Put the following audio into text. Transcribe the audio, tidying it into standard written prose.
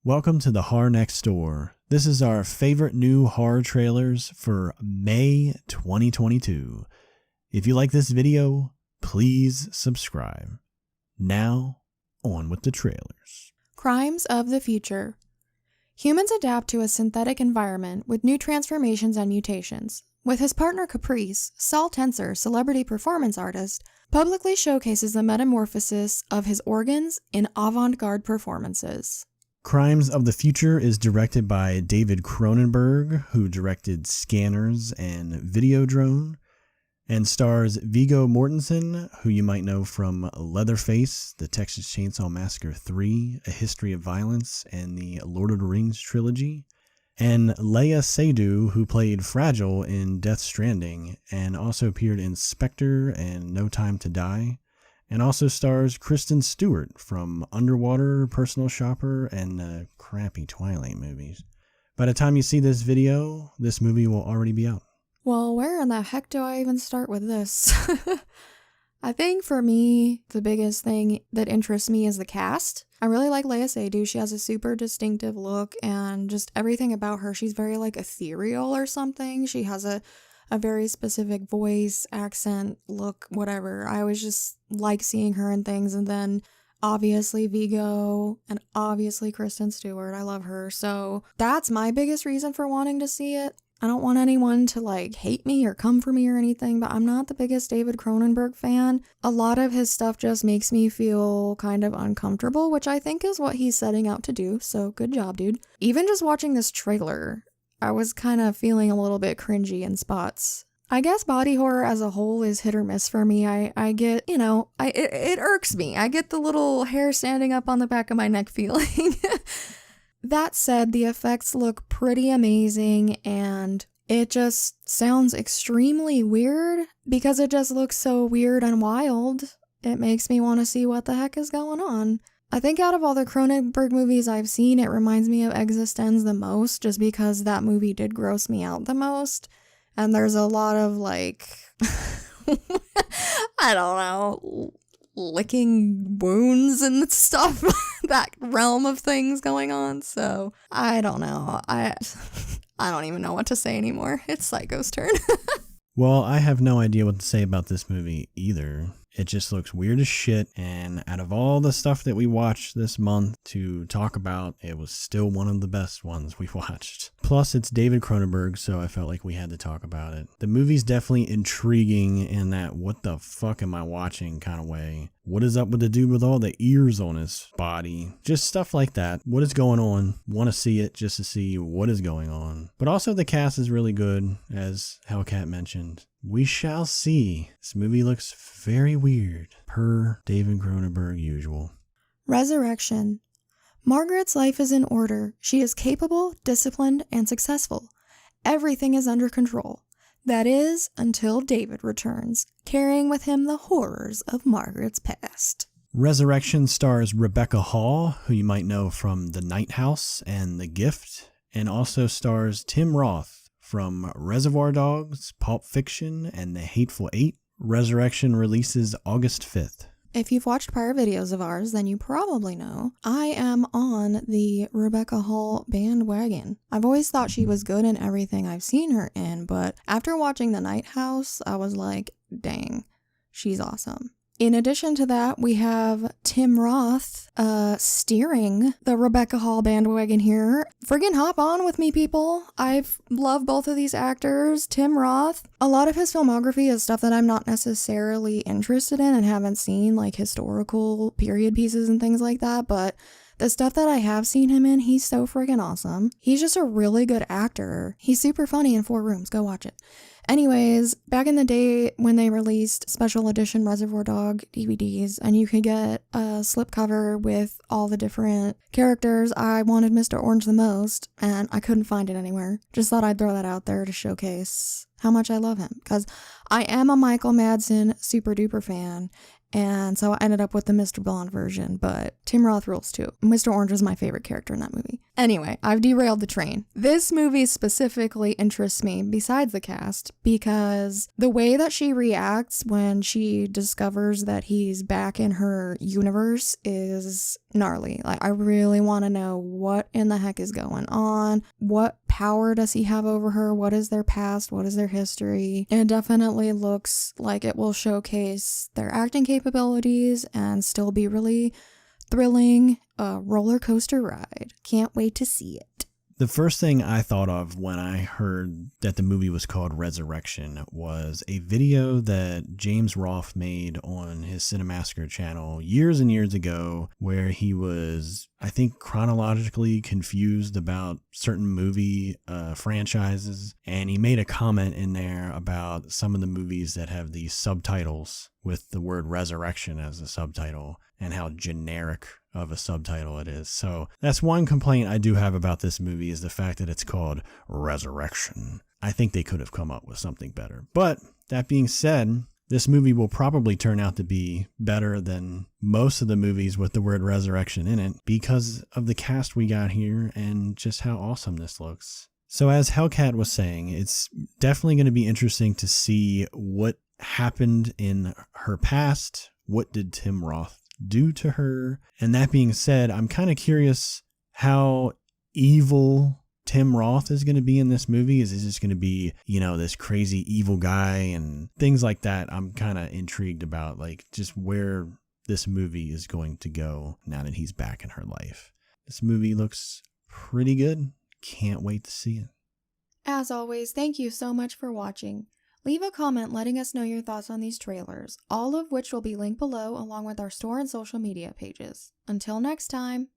Welcome to the Horror Next Door. This is our favorite new horror trailers for May 2022. If you like this video, please subscribe. Now, on with the trailers. Crimes of the Future. Humans adapt to a synthetic environment with new transformations and mutations. With his partner Caprice, Saul Tenser, celebrity performance artist, publicly showcases the metamorphosis of his organs in avant-garde performances. Crimes of the Future is directed by David Cronenberg, who directed Scanners and Videodrone, and stars Viggo Mortensen, who you might know from Leatherface, The Texas Chainsaw Massacre 3, A History of Violence, and the Lord of the Rings trilogy, and Léa Seydoux, who played Fragile in Death Stranding, and also appeared in Spectre and No Time to Die, and also stars Kristen Stewart from Underwater, Personal Shopper, and the crappy Twilight movies. By the time you see this video, this movie will already be out. Well, where in the heck do I even start with this? I think for me, the biggest thing that interests me is the cast. I really like Léa Seydoux. She has a super distinctive look and just everything about her. She's very like ethereal or something. She has a very specific voice, accent, look, whatever. I always just like seeing her in things. And then obviously Viggo and obviously Kristen Stewart. I love her. So that's my biggest reason for wanting to see it. I don't want anyone to like hate me or come for me or anything, but I'm not the biggest David Cronenberg fan. A lot of his stuff just makes me feel kind of uncomfortable, which I think is what he's setting out to do. So good job, dude. Even just watching this trailer, I was kind of feeling a little bit cringy in spots. I guess body horror as a whole is hit or miss for me. I get, it irks me. I get the little hair standing up on the back of my neck feeling. That said, the effects look pretty amazing and it just sounds extremely weird because it just looks so weird and wild. It makes me want to see what the heck is going on. I think out of all the Cronenberg movies I've seen, it reminds me of Existenz the most, just because that movie did gross me out the most. And there's a lot of, like, I don't know, licking wounds and stuff, that realm of things going on. So, I don't know. I don't even know what to say anymore. It's Psycho's turn. Well, I have no idea what to say about this movie either. It just looks weird as shit, and out of all the stuff that we watched this month to talk about, it was still one of the best ones we watched. Plus, it's David Cronenberg, so I felt like we had to talk about it. The movie's definitely intriguing in that what the fuck am I watching kind of way. What is up with the dude with all the ears on his body? Just stuff like that. What is going on? Want to see it just to see what is going on. But also the cast is really good, as Hellcat mentioned. We shall see. This movie looks very weird, per David Cronenberg usual. Resurrection. Margaret's life is in order. She is capable, disciplined, and successful. Everything is under control. That is, until David returns, carrying with him the horrors of Margaret's past. Resurrection stars Rebecca Hall, who you might know from The Night House and The Gift, and also stars Tim Roth from Reservoir Dogs, Pulp Fiction, and The Hateful Eight. Resurrection releases August 5th. If you've watched prior videos of ours, then you probably know I am on the Rebecca Hall bandwagon. I've always thought she was good in everything I've seen her in, but after watching The Night House, I was like, dang, she's awesome. In addition to that, we have Tim Roth steering the Rebecca Hall bandwagon here. Friggin' hop on with me, people. I've loved both of these actors. Tim Roth, a lot of his filmography is stuff that I'm not necessarily interested in and haven't seen, like historical period pieces and things like that, but the stuff that I have seen him in, he's so friggin' awesome. He's just a really good actor. He's super funny in 4 Rooms. Go watch it. Anyways, back in the day when they released special edition Reservoir Dog DVDs and you could get a slipcover with all the different characters, I wanted Mr. Orange the most and I couldn't find it anywhere. Just thought I'd throw that out there to showcase how much I love him because I am a Michael Madsen super duper fan And so I ended up with the Mr. Blonde version, but Tim Roth rules too. Mr. Orange is my favorite character in that movie. Anyway, I've derailed the train. This movie specifically interests me, besides the cast, because the way that she reacts when she discovers that he's back in her universe is gnarly. Like, I really want to know what in the heck is going on. What power does he have over her? What is their past? What is their history? It definitely looks like it will showcase their acting capabilities and still be really thrilling, a roller coaster ride. Can't wait to see it. The first thing I thought of when I heard that the movie was called Resurrection was a video that James Roth made on his Cinemassacre channel years and years ago, where he was, I think, chronologically confused about certain movie franchises. And he made a comment in there about some of the movies that have these subtitles with the word resurrection as a subtitle and how generic of a subtitle it is. So that's one complaint I do have about this movie, is the fact that it's called Resurrection. I think they could have come up with something better. But that being said, this movie will probably turn out to be better than most of the movies with the word resurrection in it because of the cast we got here and just how awesome this looks. So as Hellcat was saying, it's definitely going to be interesting to see what happened in her past. What did Tim Roth do to her? And that being said, I'm kind of curious how evil Tim Roth is going to be in this movie. Is this going to be, this crazy evil guy and things like that? I'm kind of intrigued about, like, just where this movie is going to go now that he's back in her life. This movie looks pretty good. Can't wait to see it. As always, thank you so much for watching. Leave a comment letting us know your thoughts on these trailers, all of which will be linked below along with our store and social media pages. Until next time!